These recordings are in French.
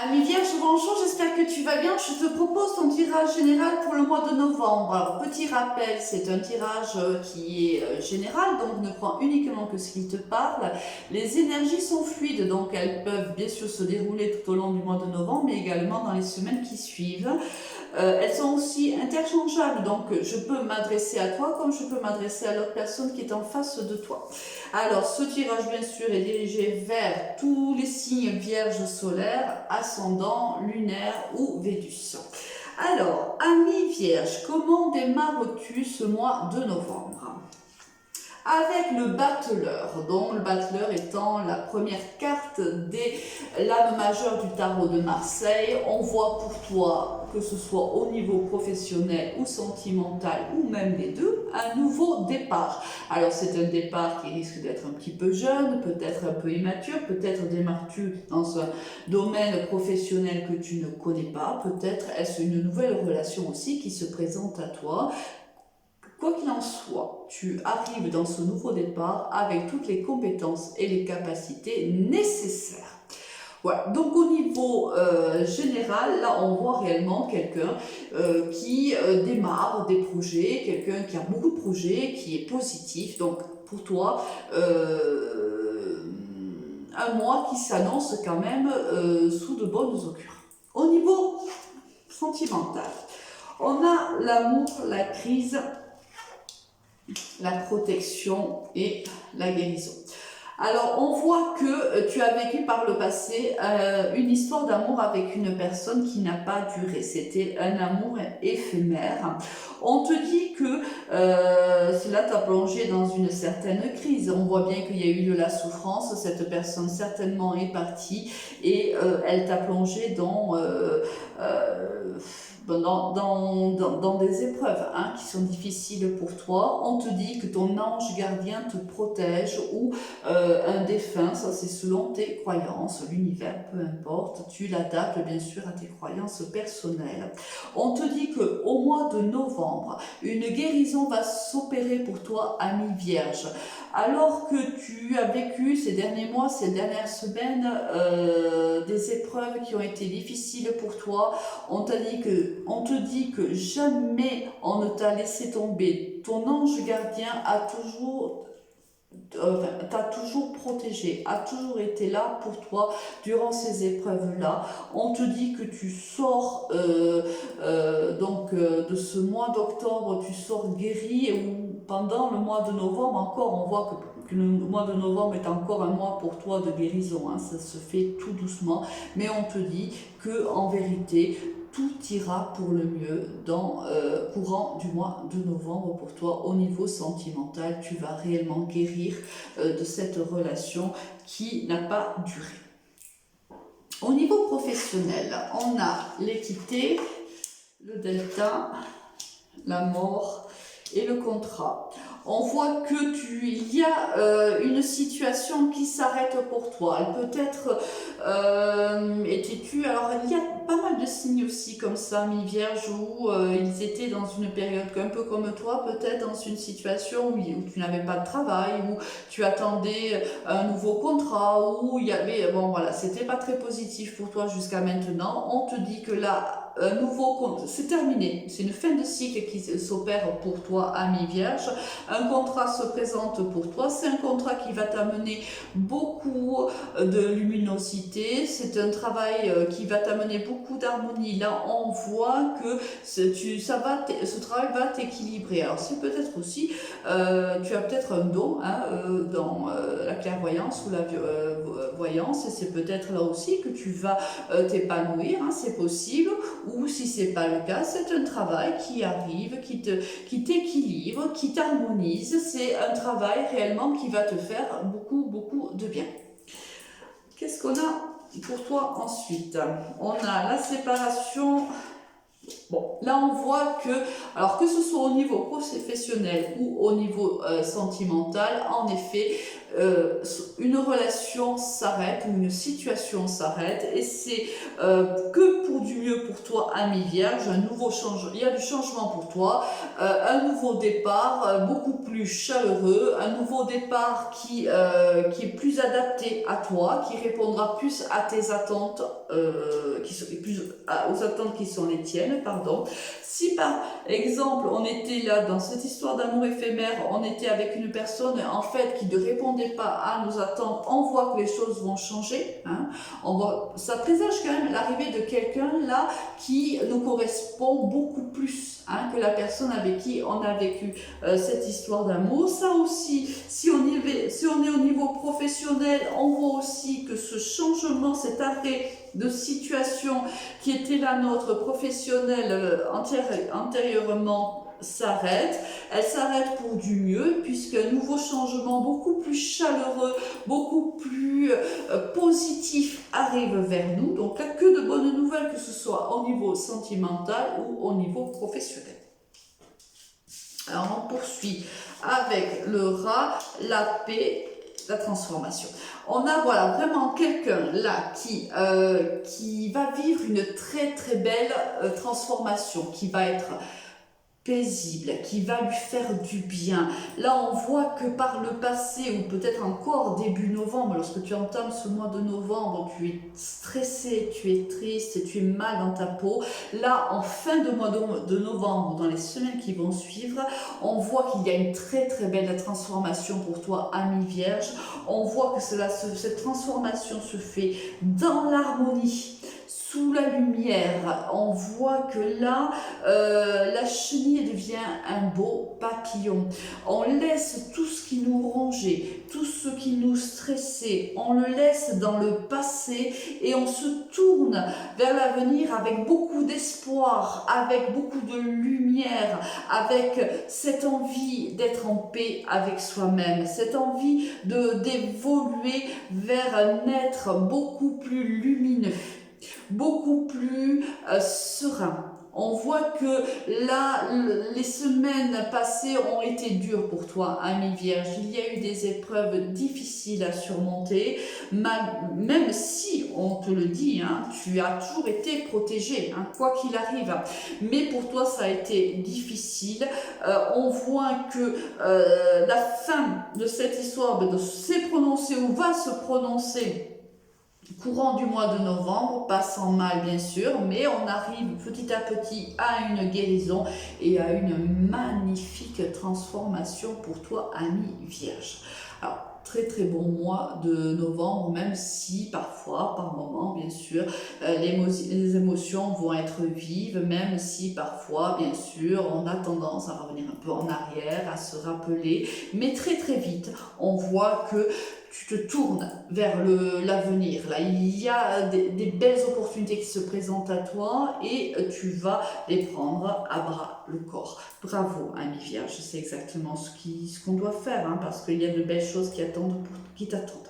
Ami Vierge, bonjour, j'espère que tu vas bien. Je te propose ton tirage général pour le mois de novembre. Alors, petit rappel, c'est un tirage qui est général, donc ne prends uniquement que ce qui te parle. Les énergies sont fluides, donc elles peuvent bien sûr se dérouler tout au long du mois de novembre, mais également dans les semaines qui suivent. Elles sont aussi interchangeables, donc je peux m'adresser à toi comme je peux m'adresser à l'autre personne qui est en face de toi. Alors, ce tirage, bien sûr, est dirigé vers tous les signes vierges solaires, ascendant, lunaire ou Vénus. Alors, ami vierge, comment démarres-tu ce mois de novembre? Avec le battleur, dont le battleur étant la première carte des lames majeures du tarot de Marseille. On voit pour toi, que ce soit au niveau professionnel ou sentimental, ou même les deux, un nouveau départ. Alors c'est un départ qui risque d'être un petit peu jeune, peut-être un peu immature, peut-être démarres-tu dans un domaine professionnel que tu ne connais pas, peut-être est-ce une nouvelle relation aussi qui se présente à toi. Quoi qu'il en soit, tu arrives dans ce nouveau départ avec toutes les compétences et les capacités nécessaires. Voilà. Donc au niveau général, là on voit réellement quelqu'un qui démarre des projets, quelqu'un qui a beaucoup de projets, qui est positif. Donc pour toi, un mois qui s'annonce quand même sous de bonnes augures. Au niveau sentimental, on a l'amour, la crise, la protection et la guérison. Alors, on voit que tu as vécu par le passé une histoire d'amour avec une personne qui n'a pas duré. C'était un amour éphémère. On te dit que cela t'a plongé dans une certaine crise. On voit bien qu'il y a eu de la souffrance. Cette personne certainement est partie et elle t'a plongé dans des épreuves qui sont difficiles pour toi. On te dit que ton ange gardien te protège ou un défunt, ça c'est selon tes croyances, l'univers, peu importe, tu l'adaptes bien sûr à tes croyances personnelles. On te dit que au mois de novembre, une guérison va s'opérer pour toi, ami vierge. Alors que tu as vécu ces derniers mois, ces dernières semaines, des épreuves qui ont été difficiles pour toi, on te dit que jamais on ne t'a laissé tomber. Ton ange gardien t'a toujours protégé, a toujours été là pour toi durant ces épreuves-là. On te dit que tu sors de ce mois d'octobre, tu sors guéri, ou pendant le mois de novembre encore, on voit que le mois de novembre est encore un mois pour toi de guérison, ça se fait tout doucement, mais on te dit que en vérité, tout ira pour le mieux dans courant du mois de novembre pour toi. Au niveau sentimental, tu vas réellement guérir de cette relation qui n'a pas duré. Au niveau professionnel, on a l'équité, le delta, la mort et le contrat. On voit que il y a une situation qui s'arrête pour toi. Elle peut être étais-tu. Alors il y a pas mal de signes aussi comme ça, mi-vierge, où ils étaient dans une période un peu comme toi, peut-être dans une situation où tu n'avais pas de travail, où tu attendais un nouveau contrat, où il y avait, bon voilà, c'était pas très positif pour toi jusqu'à maintenant. On te dit que là, un nouveau contrat, c'est terminé, c'est une fin de cycle qui s'opère pour toi, ami vierge. Un contrat se présente pour toi, c'est un contrat qui va t'amener beaucoup de luminosité, c'est un travail qui va t'amener beaucoup d'harmonie. Là on voit que ce travail va t'équilibrer. Alors c'est peut-être aussi, tu as peut-être un don dans la clairvoyance ou la voyance, et c'est peut-être là aussi que tu vas t'épanouir, c'est possible. Ou si c'est pas le cas, c'est un travail qui arrive, qui t'équilibre, qui t'harmonise. C'est un travail réellement qui va te faire beaucoup, beaucoup de bien. Qu'est-ce qu'on a pour toi ensuite? On a la séparation. Bon, là on voit que, alors que ce soit au niveau professionnel ou au niveau sentimental, en effet, une relation s'arrête ou une situation s'arrête et c'est que pour du mieux pour toi, ami Vierge. Il y a du changement pour toi, un nouveau départ beaucoup plus chaleureux, un nouveau départ qui est plus adapté à toi, qui répondra plus à tes attentes, aux attentes qui sont les tiennes, pardon. Si par exemple on était là dans cette histoire d'amour éphémère, on était avec une personne en fait qui ne répondait pas à nos attentes, on voit que les choses vont changer. Hein. Ça présage quand même l'arrivée de quelqu'un là qui nous correspond beaucoup plus hein, que la personne avec qui on a vécu cette histoire d'amour. Ça aussi, si on est au niveau professionnel, on voit aussi que ce changement, cet arrêt de situation qui était la nôtre professionnelle antérieurement s'arrête. Elle s'arrête pour du mieux puisqu'un nouveau changement beaucoup plus chaleureux, beaucoup plus positif arrive vers nous. Donc que de bonnes nouvelles, que ce soit au niveau sentimental ou au niveau professionnel. Alors on poursuit avec le rat, la paix, la transformation. On a voilà vraiment quelqu'un là qui va vivre une très très belle transformation, qui va être paisible, qui va lui faire du bien. Là, on voit que par le passé, ou peut-être encore début novembre, lorsque tu entames ce mois de novembre, tu es stressé, tu es triste, tu es mal dans ta peau. Là, en fin de mois de novembre, dans les semaines qui vont suivre, on voit qu'il y a une très très belle transformation pour toi, ami Vierge. On voit que cette transformation se fait dans l'harmonie, sous la lumière. On voit que là, la chenille devient un beau papillon. On laisse tout ce qui nous rongeait, tout ce qui nous stressait, on le laisse dans le passé et on se tourne vers l'avenir avec beaucoup d'espoir, avec beaucoup de lumière, avec cette envie d'être en paix avec soi-même, cette envie d'évoluer vers un être beaucoup plus lumineux, beaucoup plus serein. On voit que là, les semaines passées ont été dures pour toi, ami Vierge. Il y a eu des épreuves difficiles à surmonter, même si, on te le dit, hein, tu as toujours été protégé, hein, quoi qu'il arrive. Mais pour toi, ça a été difficile. On voit que la fin de cette histoire s'est prononcée ou va se prononcer courant du mois de novembre, pas sans mal bien sûr, mais on arrive petit à petit à une guérison et à une magnifique transformation pour toi, ami Vierge. Alors, très très bon mois de novembre, même si parfois, par moment, bien sûr, les émotions vont être vives, même si parfois, bien sûr, on a tendance à revenir un peu en arrière, à se rappeler, mais très très vite, on voit que tu te tournes vers l'avenir. Là, il y a des belles opportunités qui se présentent à toi et tu vas les prendre à bras le corps. Bravo, ami Vierge, c'est exactement ce qu'on doit faire, hein, parce qu'il y a de belles choses qui t'attendent.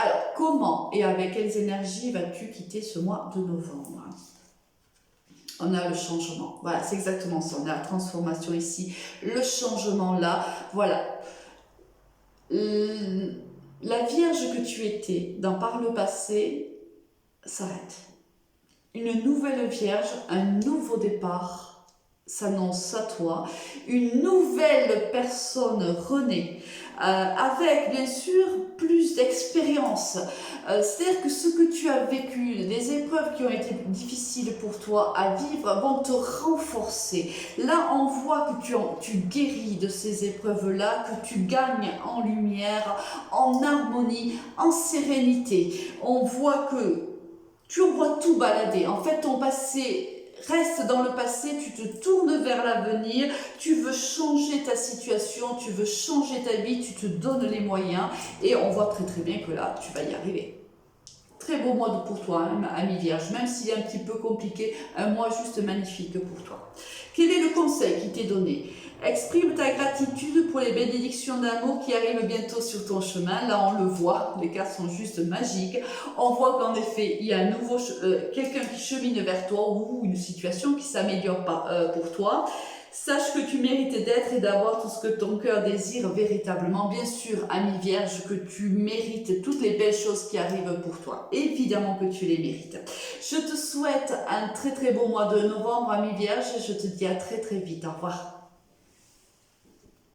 Alors, comment et avec quelles énergies vas-tu quitter ce mois de novembre ? On a le changement. Voilà, c'est exactement ça. On a la transformation ici. Le changement là, voilà. La Vierge que tu étais par le passé s'arrête. Une nouvelle Vierge, un nouveau départ s'annonce à toi. Une nouvelle personne renaît, avec bien sûr plus d'expérience. C'est-à-dire que ce que tu as vécu, les épreuves qui ont été difficiles pour toi à vivre vont te renforcer. Là, on voit que tu guéris de ces épreuves-là, que tu gagnes en lumière, en harmonie, en sérénité. On voit que tu vois tout balader. En fait, ton passé reste dans le passé, tu te tournes vers l'avenir, tu veux changer ta situation, tu veux changer ta vie, tu te donnes les moyens et on voit très très bien que là, tu vas y arriver. Très beau mois pour toi, hein, ami Vierge, même s'il est un petit peu compliqué, un mois juste magnifique pour toi. Quel est le conseil qui t'est donné ? Exprime ta gratitude pour les bénédictions d'amour qui arrivent bientôt sur ton chemin. Là, on le voit, les cartes sont juste magiques. On voit qu'en effet, il y a un nouveau quelqu'un qui chemine vers toi ou une situation qui s'améliore pour toi. Sache que tu mérites d'être et d'avoir tout ce que ton cœur désire véritablement. Bien sûr, ami Vierge, que tu mérites toutes les belles choses qui arrivent pour toi. Évidemment que tu les mérites. Je te souhaite un très très beau mois de novembre, ami Vierge. Je te dis à très très vite. Au revoir.